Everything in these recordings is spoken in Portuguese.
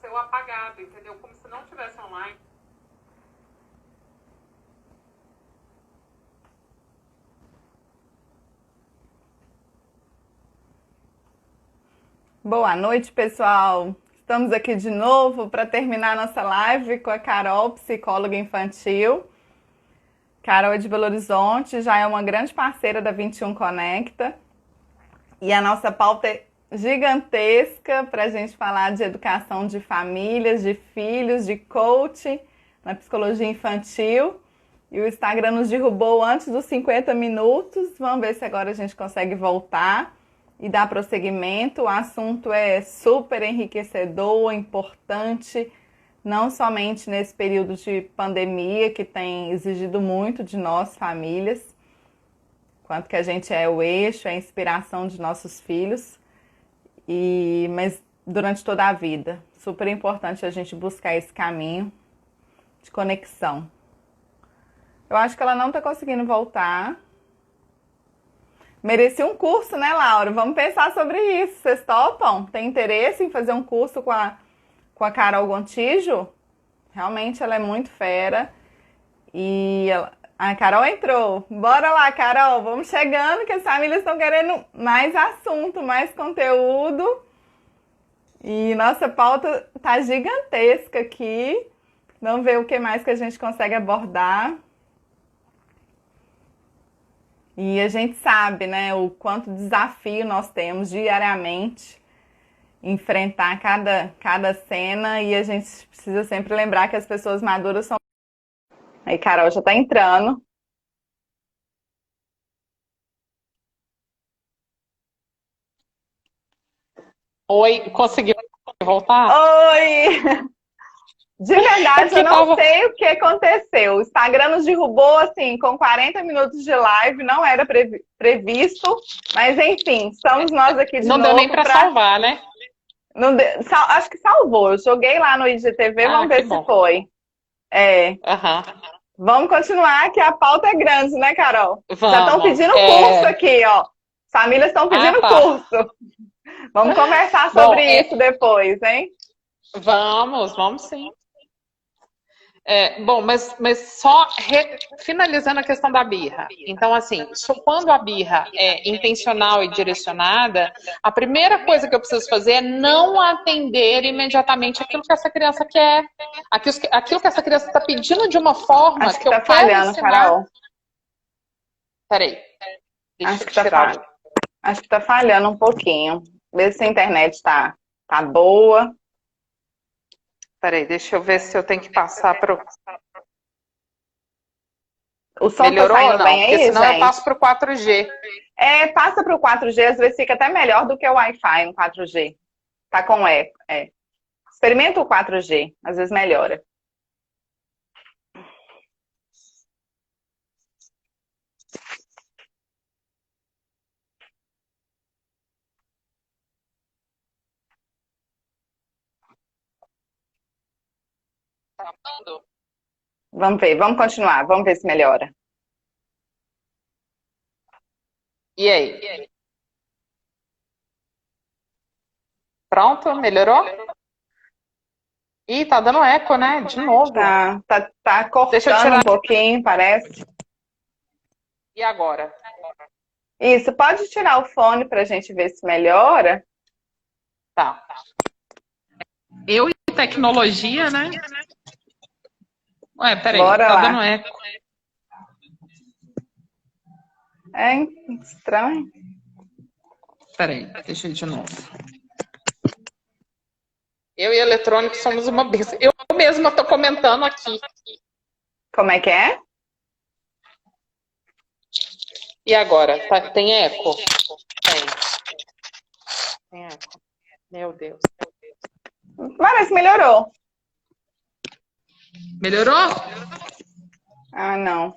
apareceu apagado, entendeu? Como se não tivesse online. Boa noite, pessoal. Estamos aqui de novo para terminar nossa live com a Carol, psicóloga infantil. Carol é de Belo Horizonte, já é uma grande parceira da 21 Conecta. E a nossa pauta é gigantesca para a gente falar de educação de famílias, de filhos, de coaching na psicologia infantil. E o Instagram nos derrubou antes dos 50 minutos. Vamos ver se agora a gente consegue voltar e dar prosseguimento. O assunto é super enriquecedor, importante, não somente nesse período de pandemia que tem exigido muito de nós, famílias, quanto que a gente é o eixo, é a inspiração de nossos filhos, mas durante toda a vida. Super importante a gente buscar esse caminho de conexão. Eu acho que ela não está conseguindo voltar. Merecia um curso, né, Laura? Vamos pensar sobre isso. Vocês topam? Tem interesse em fazer um curso com a Carol Gontijo? Realmente ela é muito fera. A Carol entrou. Bora lá, Carol. Vamos chegando que as famílias estão querendo mais assunto, mais conteúdo. E nossa pauta tá gigantesca aqui. Vamos ver o que mais que a gente consegue abordar. E a gente sabe, né, o quanto desafio nós temos diariamente enfrentar cada cena, e a gente precisa sempre lembrar que as pessoas maduras são... Aí, Carol já tá entrando. Oi, conseguiu voltar? Oi! De verdade, eu não sei o que aconteceu. O Instagram nos derrubou, assim, com 40 minutos de live, não era previsto, mas enfim, estamos nós aqui de novo. Não deu nem para salvar, né? Não acho que salvou. Eu joguei lá no IGTV, vamos ver se foi. Vamos continuar, que a pauta é grande, né, Carol? Vamos, já estão pedindo curso aqui, ó. As famílias estão pedindo curso. Vamos conversar sobre isso depois, hein? Vamos sim. Mas só finalizando a questão da birra. Então, assim, quando a birra é intencional e direcionada, a primeira coisa que eu preciso fazer é não atender imediatamente aquilo que essa criança quer, aquilo que essa criança está pedindo de uma forma Acho que eu tá quero falhando, ensinar. Carol. Peraí. Acho que tá falhando um pouquinho. Vê se a internet tá boa. Peraí, deixa eu ver se eu tenho que passar para o... O som melhorou, tá saindo bem aí, porque senão gente? eu passo para o 4G. Passa para o 4G, às vezes fica até melhor do que o Wi-Fi no 4G. Tá com eco, Experimenta o 4G, às vezes melhora. Vamos ver, vamos continuar, vamos ver se melhora. E aí? Pronto? Melhorou? Ih, tá dando eco, né? De novo. Tá cortando um pouquinho, parece. E agora? Isso, pode tirar o fone pra gente ver se melhora? Tá. Eu e tecnologia, né? Ué, peraí, Bora tá lá. dando eco. É estranho. Peraí, deixa eu ir de novo. Eu e eletrônico somos uma benção. Eu mesma tô comentando aqui. Como é que é? E agora? Tem eco? Tem eco. Meu Deus. Parece que melhorou. Melhorou? Ah, não.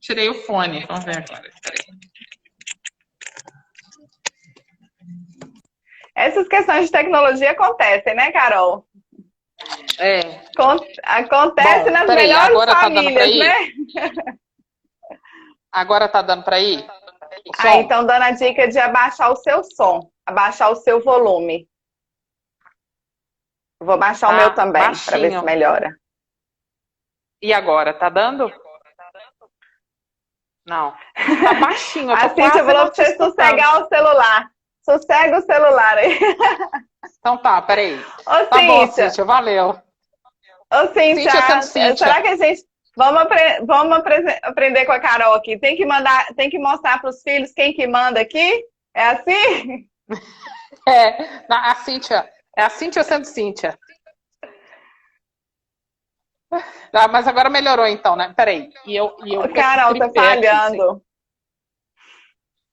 Tirei o fone. Vamos ver agora. Peraí. Essas questões de tecnologia acontecem, né, Carol? Acontece nas melhores agora famílias, né? Agora tá dando pra ir? Então dando a dica de abaixar o seu som, abaixar o seu volume. Eu vou baixar o Tá meu também, para ver se baixinho. melhora. E agora, tá dando? Não. Tá baixinho, eu A tô Cíntia quase falou não para te você escutando. sossegar o celular. Sossega o celular aí. Então tá, peraí. Ô, Tá bom, Cíntia. Cíntia, valeu. Ô, Cíntia sendo Cíntia, Cíntia. será que a gente... Vamos aprender com a Carol aqui. Tem que mostrar para os filhos quem que manda aqui? É assim? A Cíntia. É a Cíntia sendo Cíntia. Ah, mas agora melhorou então, né? Peraí. E eu Ô, com esse Carol, tá tripé aqui, sim. falhando.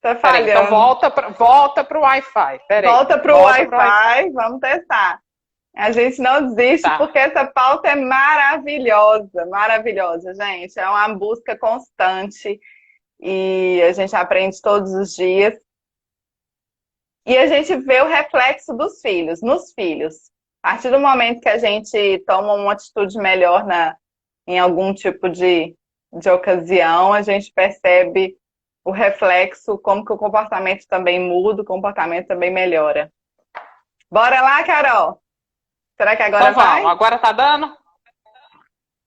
Tá Peraí, então falhando. volta pro Wi-Fi. Peraí. Volta pro Volta pro Wi-Fi. Wi-Fi, vamos testar. A gente não desiste Tá. porque essa pauta é maravilhosa, maravilhosa, gente. É uma busca constante e a gente aprende todos os dias. E a gente vê o reflexo dos filhos, nos filhos. A partir do momento que a gente toma uma atitude melhor em algum tipo de ocasião, a gente percebe o reflexo, como que o comportamento também muda, o comportamento também melhora. Bora lá, Carol? Será que agora Então vai? vamos. Agora tá dando?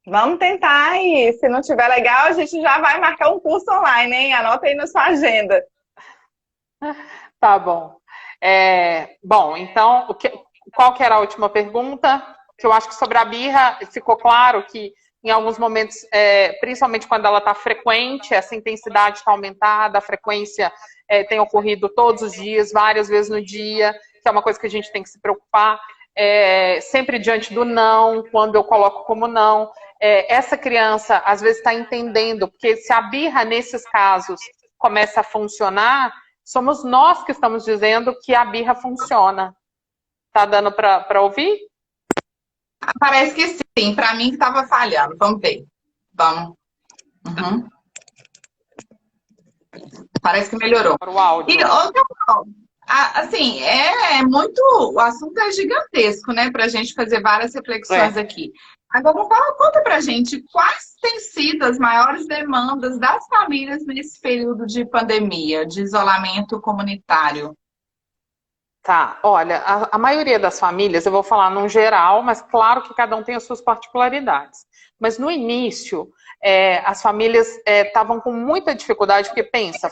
Vamos tentar e se não tiver legal, a gente já vai marcar um curso online, hein? Anota aí na sua agenda. Tá bom. Bom, então, qual que era a última pergunta? Que eu acho que sobre a birra ficou claro que em alguns momentos, principalmente quando ela está frequente, essa intensidade está aumentada, a frequência tem ocorrido todos os dias, várias vezes no dia, que é uma coisa que a gente tem que se preocupar. Sempre diante do não, quando eu coloco como não. Essa criança, às vezes, está entendendo, porque se a birra, nesses casos, começa a funcionar, somos nós que estamos dizendo que a birra funciona. Tá dando para ouvir? Parece que sim, para mim que estava falhando. Vamos ver. Vamos. Uhum. Parece que melhorou. Para o áudio. E outra, assim, o assunto é gigantesco, né, para a gente fazer várias reflexões aqui. Agora, conta pra gente quais têm sido as maiores demandas das famílias nesse período de pandemia, de isolamento comunitário. Tá, olha, a maioria das famílias, eu vou falar num geral, mas claro que cada um tem as suas particularidades. Mas no início, as famílias estavam com muita dificuldade, porque pensa,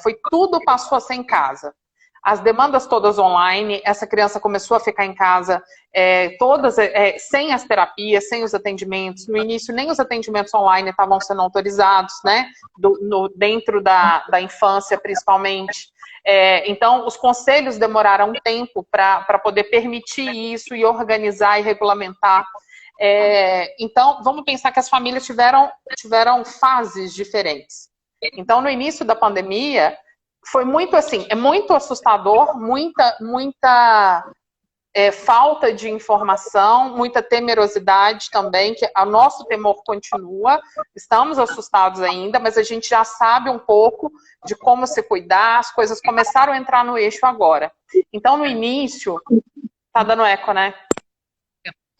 passou a ser em casa. As demandas todas online, essa criança começou a ficar em casa, todas sem as terapias, sem os atendimentos. No início, nem os atendimentos online estavam sendo autorizados, né? Dentro da infância, principalmente. Então, os conselhos demoraram um tempo para poder permitir isso e organizar e regulamentar. Então, vamos pensar que as famílias tiveram fases diferentes. Então, no início da pandemia, foi muito assim, é muito assustador, muita falta de informação, muita temerosidade também, que o nosso temor continua, estamos assustados ainda, mas a gente já sabe um pouco de como se cuidar, as coisas começaram a entrar no eixo agora. Então, no início, tá dando eco, né?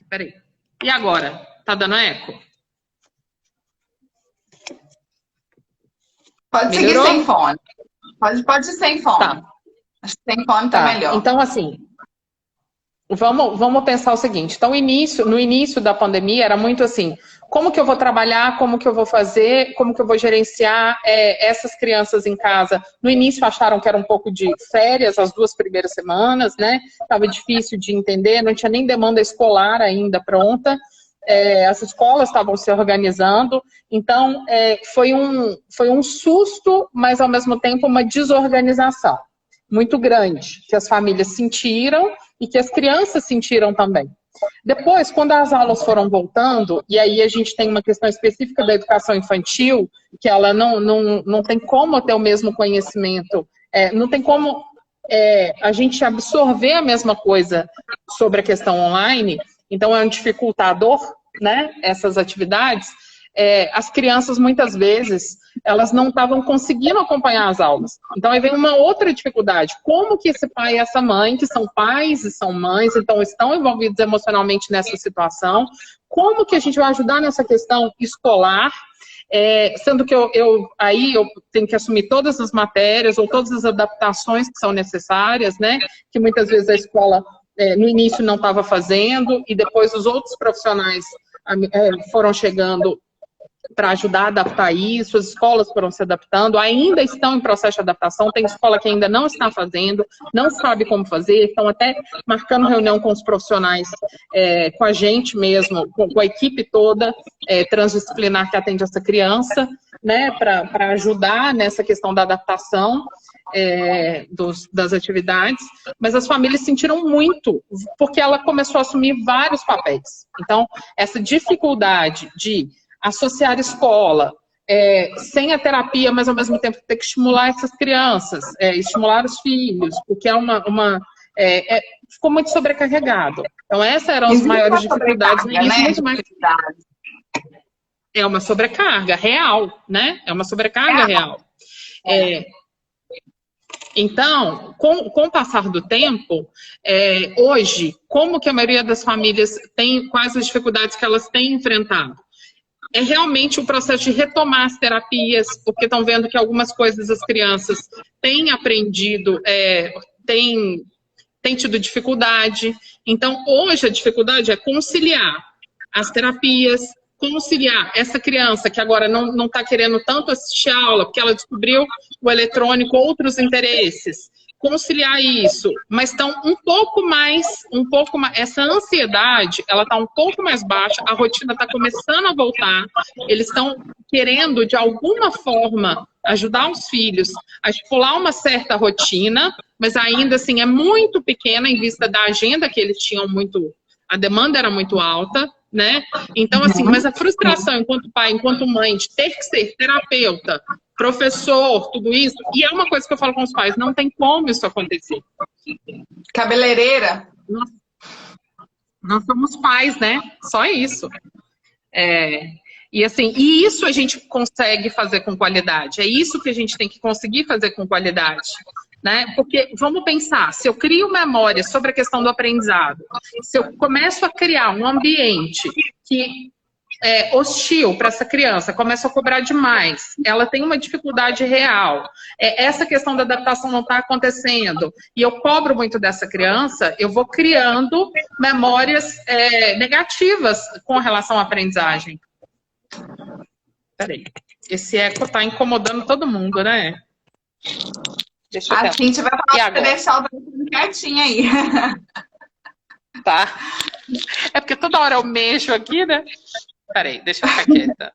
Peraí. E agora? Tá dando eco? Pode Melhorou? seguir sem fone. Pode ir sem fone. Tá. Acho que sem fone tá melhor. Então, assim, vamos pensar o seguinte. Então, no início da pandemia, era muito assim, como que eu vou trabalhar, como que eu vou fazer, como que eu vou gerenciar essas crianças em casa. No início acharam que era um pouco de férias, as 2 primeiras semanas, né? Estava difícil de entender, não tinha nem demanda escolar ainda pronta. As escolas estavam se organizando, então foi um susto, mas ao mesmo tempo uma desorganização muito grande, que as famílias sentiram e que as crianças sentiram também. Depois, quando as aulas foram voltando, e aí a gente tem uma questão específica da educação infantil, que ela não tem como ter o mesmo conhecimento, não tem como a gente absorver a mesma coisa sobre a questão online, então é um dificultador, né, essas atividades. As crianças, muitas vezes, elas não estavam conseguindo acompanhar as aulas. Então, aí vem uma outra dificuldade. Como que esse pai e essa mãe, que são pais e são mães, então estão envolvidos emocionalmente nessa situação, como que a gente vai ajudar nessa questão escolar, sendo que eu tenho que assumir todas as matérias ou todas as adaptações que são necessárias, né? Que muitas vezes a escola no início não estava fazendo, e depois os outros profissionais foram chegando para ajudar a adaptar isso, as escolas foram se adaptando, ainda estão em processo de adaptação, tem escola que ainda não está fazendo, não sabe como fazer, estão até marcando reunião com os profissionais, com a gente mesmo, com a equipe toda transdisciplinar que atende essa criança, né, para ajudar nessa questão da adaptação das atividades, mas as famílias sentiram muito, porque ela começou a assumir vários papéis. Então, essa dificuldade de associar escola, sem a terapia, mas ao mesmo tempo ter que estimular essas crianças, estimular os filhos, porque ficou muito sobrecarregado. Então, essas eram as maiores dificuldades no início, muito mais. É uma sobrecarga real, né? É uma sobrecarga real. Então, com o passar do tempo, hoje, como que a maioria das famílias tem, quais as dificuldades que elas têm enfrentado? É realmente o processo de retomar as terapias, porque estão vendo que algumas coisas as crianças têm aprendido, têm tido dificuldade. Então, hoje a dificuldade é conciliar as terapias, conciliar essa criança que agora não está querendo tanto assistir a aula, porque ela descobriu o eletrônico, outros interesses, conciliar isso, mas estão um pouco mais, essa ansiedade, ela está um pouco mais baixa, a rotina está começando a voltar, eles estão querendo, de alguma forma, ajudar os filhos a estipular uma certa rotina, mas ainda assim é muito pequena em vista da agenda que eles tinham muito, a demanda era muito alta, né? Então, assim, mas a frustração enquanto pai, enquanto mãe, de ter que ser terapeuta, professor, tudo isso, e é uma coisa que eu falo com os pais, não tem como isso acontecer. Cabeleireira? Nós somos pais, né? Só isso. E assim, e isso a gente consegue fazer com qualidade, é isso que a gente tem que conseguir fazer com qualidade. Né? Porque, vamos pensar, se eu crio memória sobre a questão do aprendizado, se eu começo a criar um ambiente que é hostil para essa criança, começo a cobrar demais, ela tem uma dificuldade real, essa questão da adaptação não está acontecendo, e eu cobro muito dessa criança, eu vou criando memórias negativas com relação à aprendizagem. Peraí, esse eco está incomodando todo mundo, né? Deixa eu a gente vai falar para deixar o telefone quietinho aí. Tá. É porque toda hora eu mexo aqui, né? Peraí, deixa eu ficar quieta.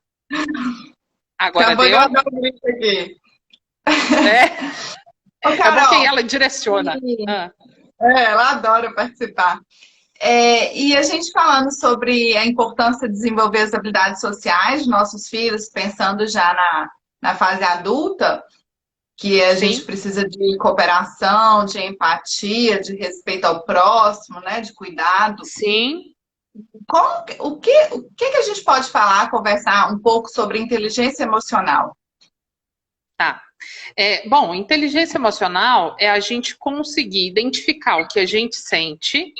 Agora acabou deu. De dar um grito aqui. Ô, Carol, é porque ela direciona. Ela adora participar. E a gente falando sobre a importância de desenvolver as habilidades sociais dos nossos filhos, pensando já na fase adulta, que a gente precisa de cooperação, de empatia, de respeito ao próximo, né, de cuidado. Sim. O que a gente pode falar, conversar um pouco sobre inteligência emocional? Tá. Bom, inteligência emocional é a gente conseguir identificar o que a gente sente,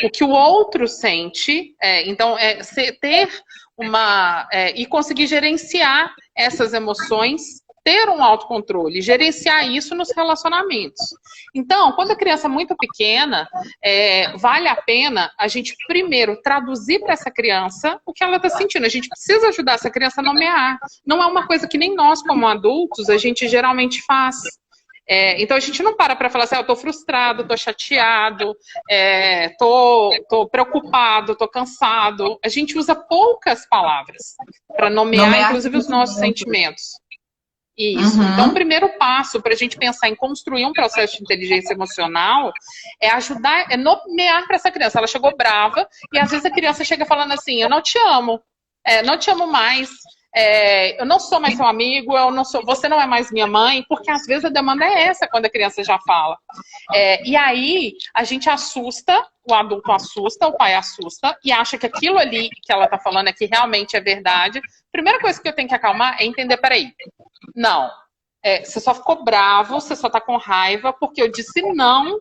o que o outro sente, então ter e conseguir gerenciar essas emoções, ter um autocontrole, gerenciar isso nos relacionamentos. Então, quando a criança é muito pequena, vale a pena a gente primeiro traduzir para essa criança o que ela está sentindo. A gente precisa ajudar essa criança a nomear. Não é uma coisa que nem nós, como adultos, a gente geralmente faz. Então, a gente não para falar assim, eu estou frustrado, estou chateado, estou preocupado, estou cansado. A gente usa poucas palavras para nomear, inclusive, os nossos sentimentos. Isso. Então, o primeiro passo para a gente pensar em construir um processo de inteligência emocional é ajudar, nomear para essa criança. Ela chegou brava e às vezes a criança chega falando assim, eu não te amo, não te amo mais, eu não sou mais seu amigo, você não é mais minha mãe, porque às vezes a demanda é essa quando a criança já fala. E aí a gente assusta, o adulto assusta, o pai assusta e acha que aquilo ali que ela está falando é que realmente é verdade. Primeira coisa que eu tenho que acalmar é entender, peraí, não, você só ficou bravo, você só tá com raiva porque eu disse não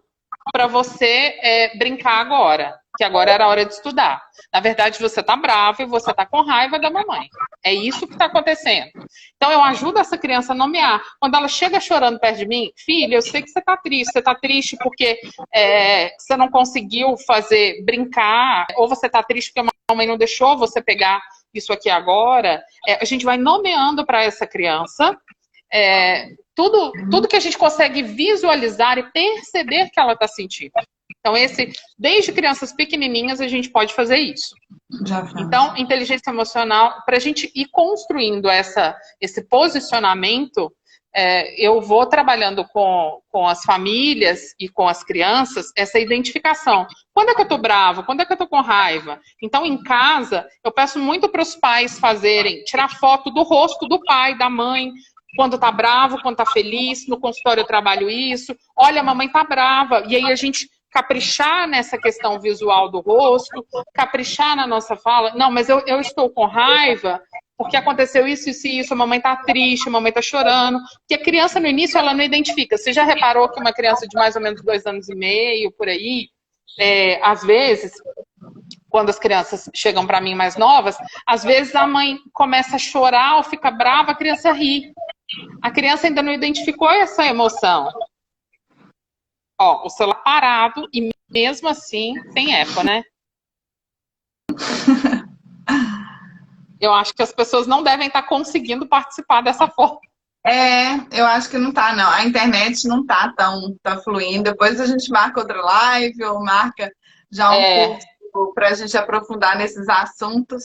para você brincar agora. que agora era a hora de estudar. Na verdade, você está bravo e você está com raiva da mamãe. É isso que está acontecendo. Então, eu ajudo essa criança a nomear. Quando ela chega chorando perto de mim, filha, eu sei que você está triste porque você não conseguiu brincar, ou você está triste porque a mamãe não deixou você pegar isso aqui agora. A gente vai nomeando para essa criança tudo que a gente consegue visualizar e perceber que ela está sentindo. Então, desde crianças pequenininhas, a gente pode fazer isso. Então, inteligência emocional, para a gente ir construindo esse posicionamento, eu vou trabalhando com as famílias e com as crianças essa identificação. Quando é que eu estou bravo? Quando é que eu estou com raiva? Então, em casa, eu peço muito para os pais tirar foto do rosto do pai, da mãe, quando tá bravo, quando tá feliz. No consultório eu trabalho isso. Olha, a mamãe tá brava. E aí a gente caprichar nessa questão visual do rosto, caprichar na nossa fala. Não, mas eu estou com raiva porque aconteceu isso, isso e isso. A mamãe tá triste, a mamãe tá chorando. Porque a criança, no início, ela não identifica. Você já reparou que uma criança de mais ou menos 2 anos e meio, por aí, às vezes, quando as crianças chegam para mim mais novas, às vezes a mãe começa a chorar ou fica brava, a criança ri. A criança ainda não identificou essa emoção. Ó, o celular parado e mesmo assim tem eco, né? Eu acho que as pessoas não devem estar conseguindo participar dessa forma. Eu acho que não tá, não. A internet não tá tão fluindo. Depois a gente marca outra live ou marca já um curso para a gente aprofundar nesses assuntos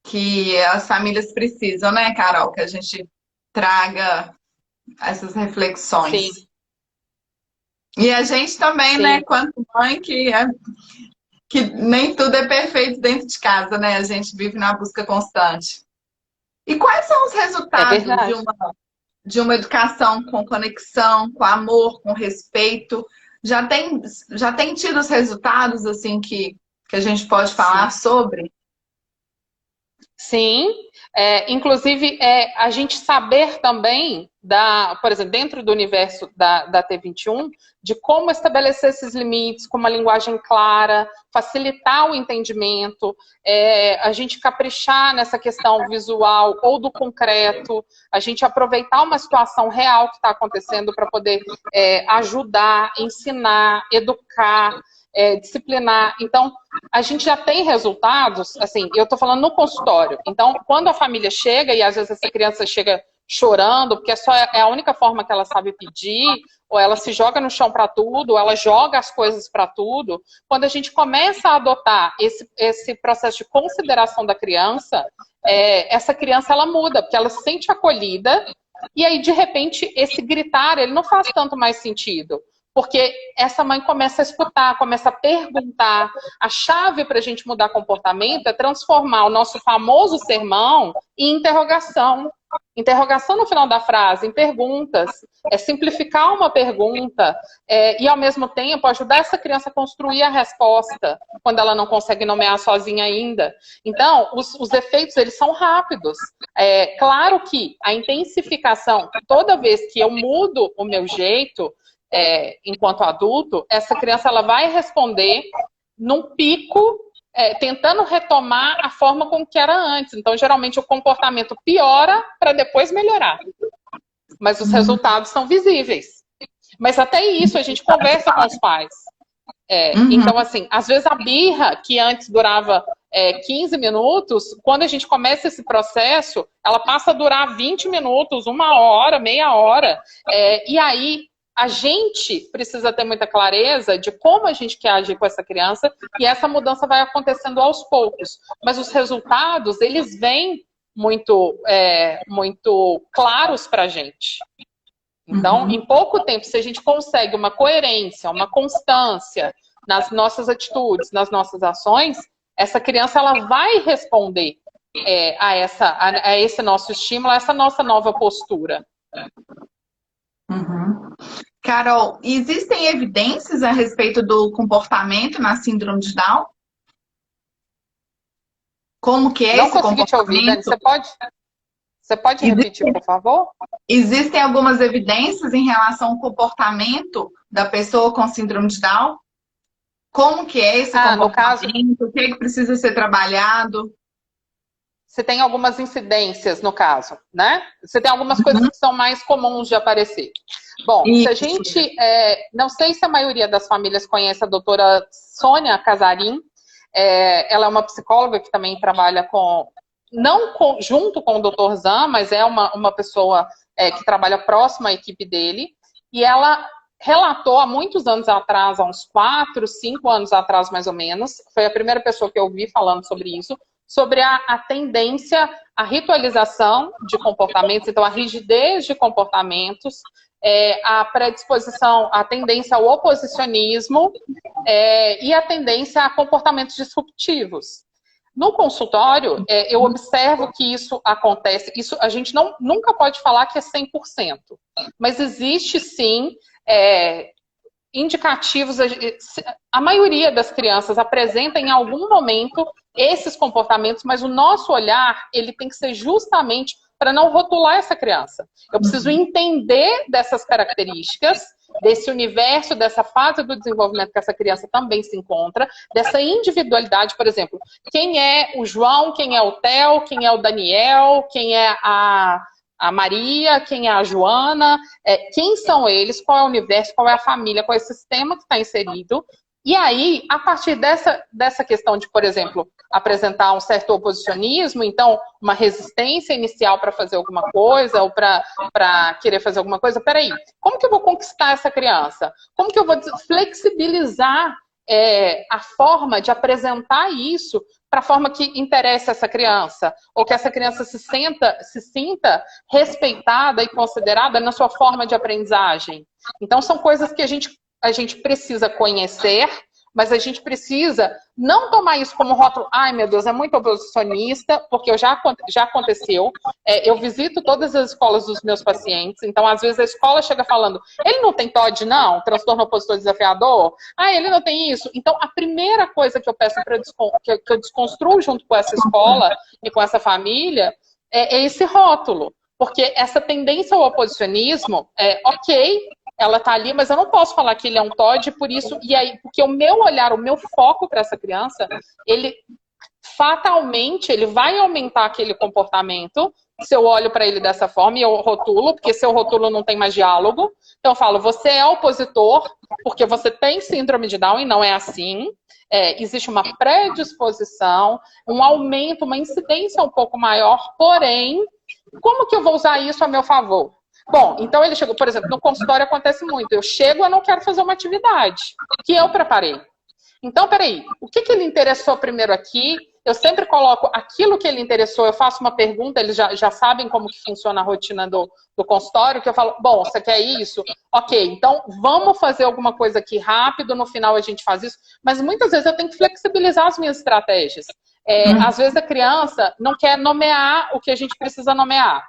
que as famílias precisam, né, Carol? Que a gente traga essas reflexões. Sim. E a gente também, né, quanto mãe, que nem tudo é perfeito dentro de casa, né? A gente vive na busca constante. E quais são os resultados de uma educação com conexão, com amor, com respeito? Já tem tido os resultados, assim, que a gente pode falar sobre? Sim. Inclusive, a gente saber também, por exemplo, dentro do universo da T21, de como estabelecer esses limites com uma linguagem clara, facilitar o entendimento, a gente caprichar nessa questão visual ou do concreto, a gente aproveitar uma situação real que está acontecendo para poder ajudar, ensinar, educar, disciplinar. Então, a gente já tem resultados, assim, eu tô falando no consultório. Então, quando a família chega, e às vezes essa criança chega chorando, porque é a única forma que ela sabe pedir, ou ela se joga no chão para tudo, ou ela joga as coisas para tudo, quando a gente começa a adotar esse processo de consideração da criança, essa criança, ela muda, porque ela se sente acolhida, e aí, de repente, esse gritar, ele não faz tanto mais sentido. Porque essa mãe começa a escutar, começa a perguntar. A chave para a gente mudar comportamento é transformar o nosso famoso sermão em interrogação. Interrogação no final da frase, em perguntas. Simplificar uma pergunta e, ao mesmo tempo, ajudar essa criança a construir a resposta quando ela não consegue nomear sozinha ainda. Então, os efeitos, eles são rápidos. Claro que a intensificação, toda vez que eu mudo o meu jeito, enquanto adulto, essa criança ela vai responder num pico, tentando retomar a forma como que era antes. Então, geralmente, o comportamento piora para depois melhorar. Mas os resultados são visíveis. Mas até isso, a gente conversa com os pais. Então, assim, às vezes a birra, que antes durava 15 minutos, quando a gente começa esse processo, ela passa a durar 20 minutos, 1 hora, meia hora. E aí, a gente precisa ter muita clareza de como a gente quer agir com essa criança e essa mudança vai acontecendo aos poucos. Mas os resultados, eles vêm muito claros para a gente. Então, em pouco tempo, se a gente consegue uma coerência, uma constância nas nossas atitudes, nas nossas ações, essa criança ela vai responder a esse nosso estímulo, a essa nossa nova postura. Carol, existem evidências a respeito do comportamento na síndrome de Down? Como que é esse comportamento? Não consegui te ouvir, Dani. Você pode repetir, por favor? Existem algumas evidências em relação ao comportamento da pessoa com síndrome de Down? Como que é esse no caso, comportamento? O que é que precisa ser trabalhado? você tem algumas incidências no caso, né? Você tem algumas coisas que são mais comuns de aparecer. Bom, se a gente... não sei se a maioria das famílias conhece a doutora Sônia Casarim. Ela é uma psicóloga que também trabalha junto com o doutor Zan, mas é uma pessoa que trabalha próxima à equipe dele. E ela relatou há muitos anos atrás, há uns 4, 5 anos atrás mais ou menos, foi a primeira pessoa que eu ouvi falando sobre isso, sobre a tendência à ritualização de comportamentos, então a rigidez de comportamentos, a predisposição, a tendência ao oposicionismo e a tendência a comportamentos disruptivos. No consultório, eu observo que isso acontece, isso a gente nunca pode falar que é 100%, mas existe sim indicativos, a maioria das crianças apresenta em algum momento esses comportamentos, mas o nosso olhar, ele tem que ser justamente para não rotular essa criança. Eu preciso entender dessas características, desse universo, dessa fase do desenvolvimento que essa criança também se encontra, dessa individualidade, por exemplo, quem é o João, quem é o Theo, quem é o Daniel, quem é a Maria, quem é a Joana, quem são eles, qual é o universo, qual é a família, qual é o sistema que está inserido. E aí, a partir dessa questão de, por exemplo, apresentar um certo oposicionismo, então, uma resistência inicial para fazer alguma coisa, ou para querer fazer alguma coisa, peraí, como que eu vou conquistar essa criança? Como que eu vou flexibilizar a forma de apresentar isso para a forma que interessa essa criança, ou que essa criança se sinta respeitada e considerada na sua forma de aprendizagem? Então, são coisas que a gente precisa conhecer, mas a gente precisa não tomar isso como rótulo, ai meu Deus, é muito oposicionista, porque já aconteceu. Eu visito todas as escolas dos meus pacientes, então às vezes a escola chega falando, ele não tem TOD não, transtorno opositor desafiador, ele não tem isso. Então a primeira coisa que eu peço que eu desconstruo junto com essa escola e com essa família é esse rótulo, porque essa tendência ao oposicionismo ok, ela tá ali, mas eu não posso falar que ele é um TOD, por isso, e aí, porque o meu olhar, o meu foco para essa criança, ele fatalmente, ele vai aumentar aquele comportamento, se eu olho para ele dessa forma e eu rotulo, porque se eu rotulo não tem mais diálogo. Então eu falo, você é opositor, porque você tem síndrome de Down e não é assim. Existe uma predisposição, um aumento, uma incidência um pouco maior, porém, como que eu vou usar isso a meu favor? Bom, então ele chegou, por exemplo, no consultório acontece muito. Eu chego, eu não quero fazer uma atividade que eu preparei. Então, peraí, o que ele interessou primeiro aqui? Eu sempre coloco aquilo que ele interessou, eu faço uma pergunta, eles já sabem como que funciona a rotina do consultório, que eu falo, bom, você quer isso? Ok, então vamos fazer alguma coisa aqui rápido, no final a gente faz isso. Mas muitas vezes eu tenho que flexibilizar as minhas estratégias. Às vezes a criança não quer nomear o que a gente precisa nomear.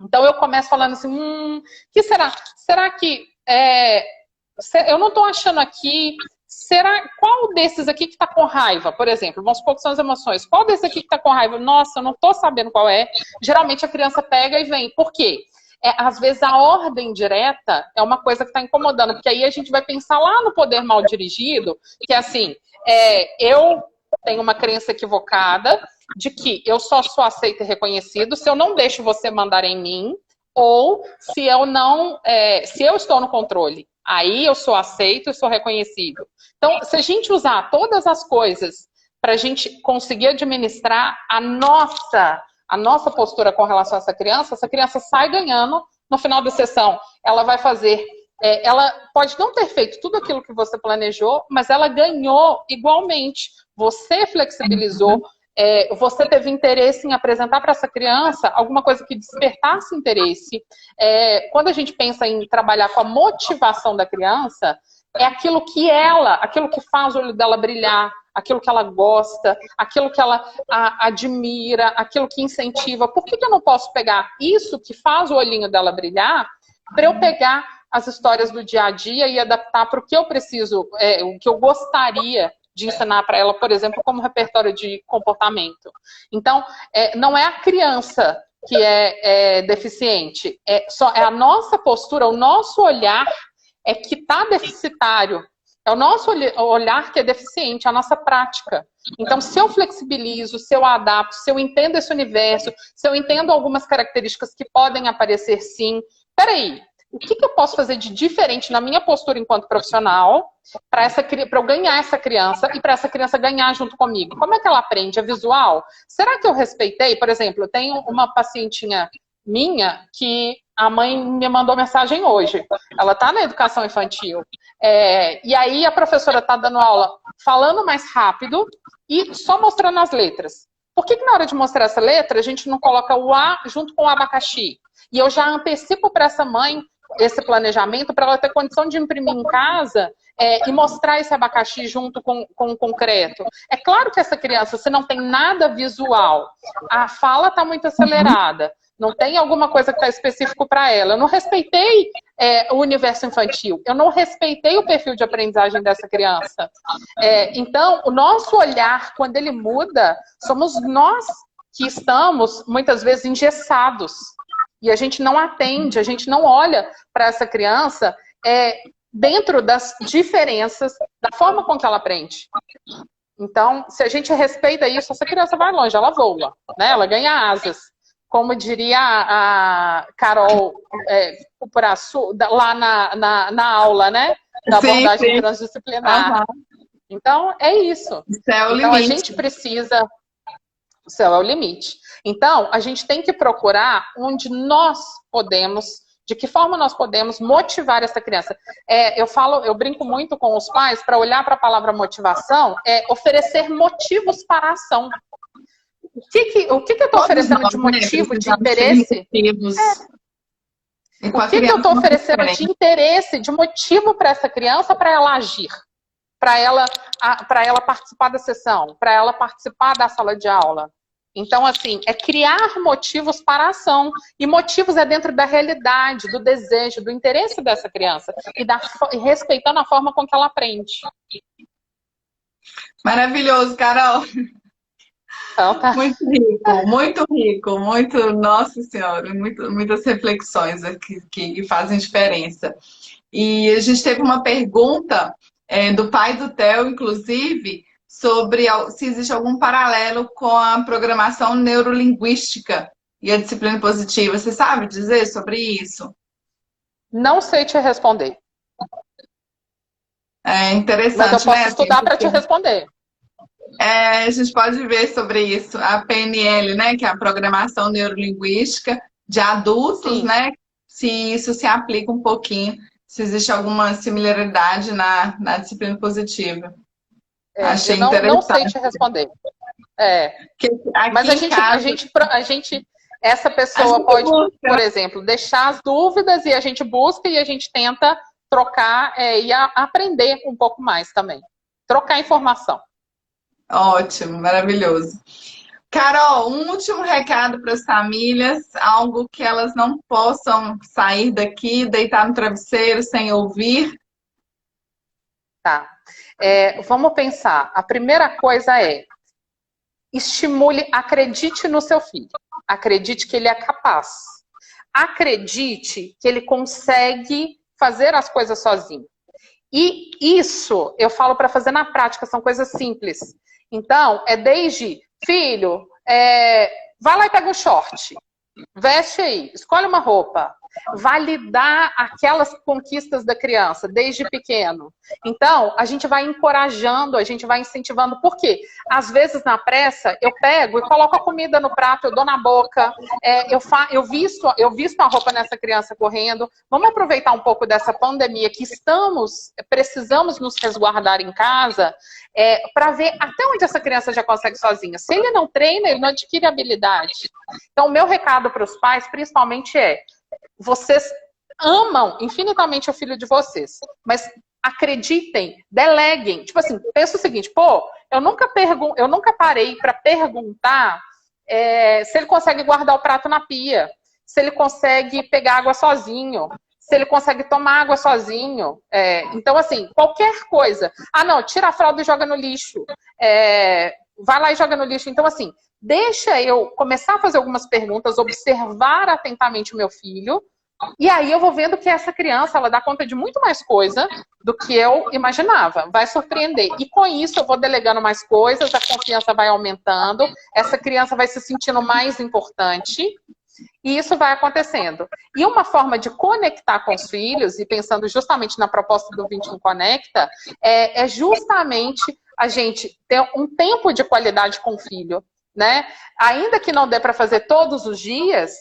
Então eu começo falando assim, que será? Será que eu não estou achando aqui, qual desses aqui que está com raiva, por exemplo, vamos supor que são as emoções, qual desses aqui que está com raiva? Nossa, eu não estou sabendo qual é. Geralmente a criança pega e vem, por quê? Às vezes a ordem direta é uma coisa que está incomodando, porque aí a gente vai pensar lá no poder mal dirigido, que é assim, eu tenho uma crença equivocada de que eu só sou aceito e reconhecido se eu não deixo você mandar em mim, ou se eu estou no controle. Aí eu sou aceito e sou reconhecido. Então, se a gente usar todas as coisas para a gente conseguir administrar a nossa postura com relação a essa criança sai ganhando no final da sessão. Ela vai fazer... ela pode não ter feito tudo aquilo que você planejou, mas ela ganhou igualmente. Você flexibilizou, você teve interesse em apresentar para essa criança alguma coisa que despertasse interesse. Quando a gente pensa em trabalhar com a motivação da criança, é aquilo que faz o olho dela brilhar, aquilo que ela gosta, aquilo que ela admira, aquilo que incentiva. Por que eu não posso pegar isso que faz o olhinho dela brilhar para eu pegar as histórias do dia a dia e adaptar para o que eu preciso, o que eu gostaria de ensinar para ela, por exemplo, como repertório de comportamento. Então, não é a criança que é deficiente, é a nossa postura, o nosso olhar que está deficitário. É o nosso olhar que é deficiente, a nossa prática. Então, se eu flexibilizo, se eu adapto, se eu entendo esse universo, se eu entendo algumas características que podem aparecer sim, peraí, o que eu posso fazer de diferente na minha postura enquanto profissional para eu ganhar essa criança e para essa criança ganhar junto comigo? Como é que ela aprende? É visual? Será que eu respeitei? Por exemplo, eu tenho uma pacientinha minha que a mãe me mandou mensagem hoje. Ela está na educação infantil. E aí a professora está dando aula falando mais rápido e só mostrando as letras. Por que na hora de mostrar essa letra a gente não coloca o A junto com o abacaxi? E eu já antecipo para essa mãe esse planejamento para ela ter condição de imprimir em casa e mostrar esse abacaxi junto com o concreto. É claro que essa criança, se não tem nada visual, a fala está muito acelerada, não tem alguma coisa que está específico para ela. Eu não respeitei o universo infantil, eu não respeitei o perfil de aprendizagem dessa criança. Então, o nosso olhar, quando ele muda, somos nós que estamos, muitas vezes, engessados. E a gente não atende, a gente não olha para essa criança dentro das diferenças da forma com que ela aprende. Então, se a gente respeita isso, essa criança vai longe, ela voa, né? Ela ganha asas. Como diria a Carol Cupuraçu, lá na aula, né? Da abordagem transdisciplinar. Uhum. Então, é isso. O céu é o então, limite. A gente precisa... O céu é o limite. Então, a gente tem que procurar onde nós podemos, de que forma nós podemos motivar essa criança. Eu brinco muito com os pais, para olhar para a palavra motivação, oferecer motivos para a ação. O que eu estou oferecendo de motivo, de interesse? O que eu estou oferecendo de interesse, de motivo para essa criança, para ela agir? Para ela participar da sessão, para ela participar da sala de aula. Então, assim, é criar motivos para a ação. E motivos é dentro da realidade, do desejo, do interesse dessa criança. E respeitando a forma com que ela aprende. Maravilhoso, Carol. Então, tá. Muito rico. Nossa Senhora, muitas reflexões aqui que fazem diferença. E a gente teve uma pergunta do pai do Theo, inclusive, sobre se existe algum paralelo com a programação neurolinguística e a disciplina positiva. Você sabe dizer sobre isso? Não sei te responder. É interessante, mas eu posso né? estudar para te responder. A gente pode ver sobre isso. A PNL, né? Que é a programação neurolinguística de adultos, né? Se isso se aplica um pouquinho, se existe alguma similaridade na disciplina positiva. Achei interessante. Não sei te responder. Mas a gente, essa pessoa pode, por exemplo, deixar as dúvidas e a gente busca e a gente tenta trocar e aprender um pouco mais também. Trocar informação. Ótimo, maravilhoso. Carol, um último recado para as famílias, algo que elas não possam sair daqui, deitar no travesseiro sem ouvir. Tá. Vamos pensar. A primeira coisa estimule, acredite no seu filho. Acredite que ele é capaz. Acredite que ele consegue fazer as coisas sozinho. E isso eu falo para fazer na prática, são coisas simples. Então, desde, filho, vai lá e pega um short, veste aí, escolhe uma roupa, validar aquelas conquistas da criança desde pequeno. Então, a gente vai encorajando, a gente vai incentivando. Por quê? Às vezes, na pressa, eu pego e coloco a comida no prato, eu dou na boca, eu visto a roupa nessa criança correndo. Vamos aproveitar um pouco dessa pandemia que precisamos nos resguardar em casa, para ver até onde essa criança já consegue sozinha. Se ele não treina, ele não adquire habilidade. Então, o meu recado para os pais, principalmente, vocês amam infinitamente o filho de vocês, mas acreditem, deleguem. Tipo assim, pensa o seguinte, eu nunca parei para perguntar se ele consegue guardar o prato na pia, se ele consegue pegar água sozinho, se ele consegue tomar água sozinho. Então, assim, qualquer coisa. Não, tira a fralda e joga no lixo. Vai lá e joga no lixo. Então, assim, deixa eu começar a fazer algumas perguntas, observar atentamente o meu filho, E aí eu vou vendo que essa criança, ela dá conta de muito mais coisa do que eu imaginava. Vai surpreender. E com isso eu vou delegando mais coisas, a confiança vai aumentando, essa criança vai se sentindo mais importante. E isso vai acontecendo. E uma forma de conectar com os filhos, e pensando justamente na proposta do 21 Conecta, é justamente a gente ter um tempo de qualidade com o filho, né? Ainda que não dê para fazer todos os dias,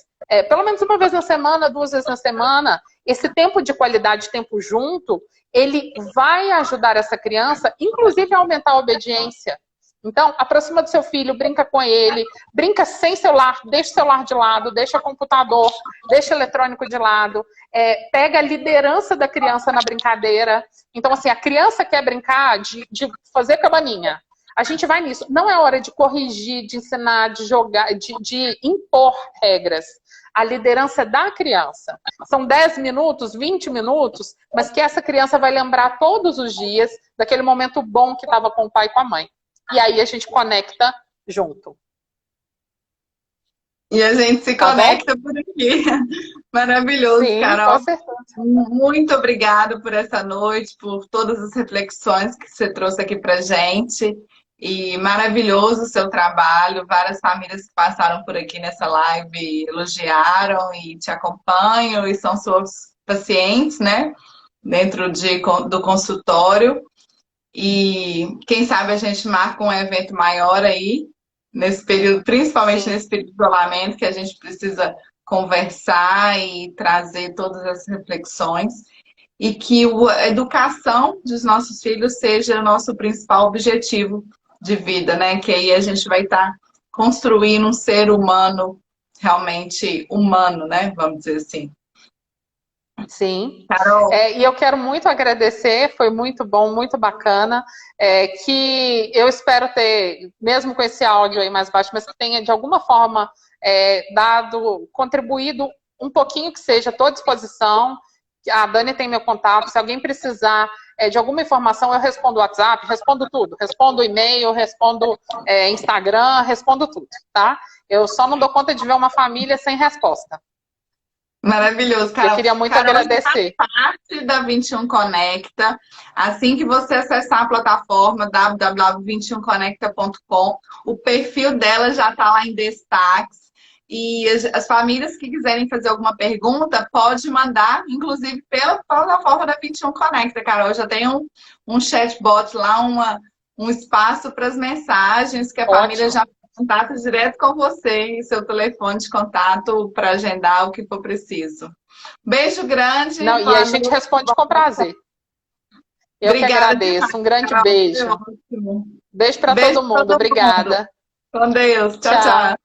pelo menos uma vez na semana, 2 vezes na semana, esse tempo de qualidade, tempo junto, ele vai ajudar essa criança, inclusive a aumentar a obediência. Então, aproxima do seu filho, brinca com ele, brinca sem celular, deixa o celular de lado, deixa o computador, deixa o eletrônico de lado, pega a liderança da criança na brincadeira. Então, assim, a criança quer brincar de fazer cabaninha. A gente vai nisso. Não é hora de corrigir, de ensinar, de jogar, de impor regras. A liderança é da criança. São 10 minutos, 20 minutos, mas que essa criança vai lembrar todos os dias daquele momento bom que estava com o pai e com a mãe. E aí a gente conecta junto. E a gente se conecta por aqui. Maravilhoso, Sim, Carol. com certeza. Muito obrigada por essa noite, por todas as reflexões que você trouxe aqui pra gente. E maravilhoso o seu trabalho. Várias famílias que passaram por aqui nessa live elogiaram e te acompanham e são seus pacientes, né? Dentro do consultório. E quem sabe a gente marca um evento maior aí, nesse período, principalmente Sim. nesse período de isolamento, que a gente precisa conversar e trazer todas as reflexões. E que a educação dos nossos filhos seja o nosso principal objetivo de vida, né? Que aí a gente vai estar construindo um ser humano, realmente humano, né? Vamos dizer assim. Sim. Carol. E eu quero muito agradecer, foi muito bom, muito bacana, que eu espero ter, mesmo com esse áudio aí mais baixo, mas que tenha de alguma forma contribuído um pouquinho que seja, estou à disposição. A Dani tem meu contato, se alguém precisar de alguma informação, eu respondo o WhatsApp, respondo tudo, respondo e-mail, respondo Instagram, respondo tudo, tá? Eu só não dou conta de ver uma família sem resposta. Maravilhoso, Carol. Eu queria muito Carol, agradecer. Parte da 21 Conecta. Assim que você acessar a plataforma www.21conecta.com, o perfil dela já está lá em destaques. E as famílias que quiserem fazer alguma pergunta, pode mandar, inclusive pela plataforma da 21 Conecta, Carol. Já tem um chatbot lá, um espaço para as mensagens que a família já contato direto com você e seu telefone de contato para agendar o que for preciso. Beijo grande. Não, e a gente responde com prazer. Eu que agradeço. Um grande beijo. Beijo para todo mundo. Obrigada. Com Deus. Tchau, tchau.